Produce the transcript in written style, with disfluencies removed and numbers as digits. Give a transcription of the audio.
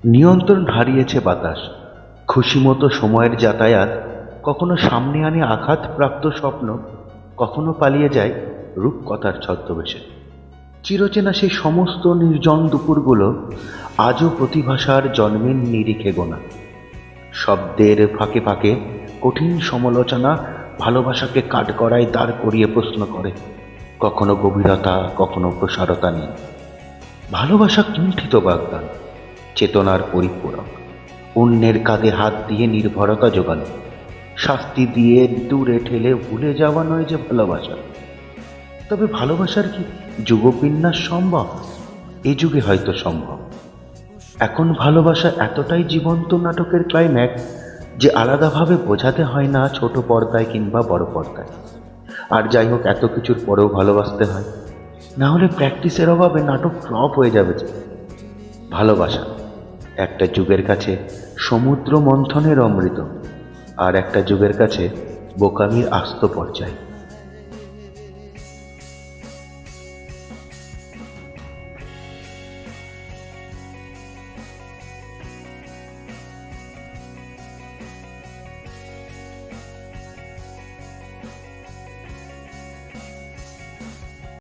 নিয়ন্ত্রণ হারিয়েছে বাতাস, খুশিমতো সময়ের যাতায়াত, কখনো সামনে আনে আঘাতপ্রাপ্ত স্বপ্ন, কখনো পালিয়ে যায় রূপকথার ছদ্মবেশে। চিরচেনা সেই সমস্ত নির্জন দুপুরগুলো আজও প্রতিভাষার জন্মের নিরিখে গোনা। শব্দের ফাঁকে ফাঁকে কঠিন সমালোচনা ভালোবাসাকে কাঠগড়ায় দাঁড় করিয়ে প্রশ্ন করে, কখনো গভীরতা, কখনো প্রসারতা নিয়ে। ভালোবাসা কুণ্ঠিত বাগদান, চেতনার পরিপূরক, অন্যের কাঁধে হাত দিয়ে নির্ভরতা জোগানো, শাস্তি দিয়ে দূরে ঠেলে ভুলে যাওয়া নয় যে ভালোবাসা। তবে ভালোবাসার কি যুগবিন্যাস সম্ভব? এ যুগে হয়তো সম্ভব। এখন ভালোবাসা এতটাই জীবন্ত নাটকের ক্লাইম্যাক্স যে আলাদাভাবে বোঝাতে হয় না ছোট পর্দায় কিংবা বড় পর্দায়। আর যাই হোক, এত কিছুর পরেও ভালোবাসতে হয়, না হলে প্র্যাকটিসের অভাবে নাটক ফ্লপ হয়ে যাবে যে। ভালোবাসা একটা যুগের কাছে সমুদ্র মন্থনের অমৃত, আর একটা যুগের কাছে বোকামির আস্ত পর্যায়।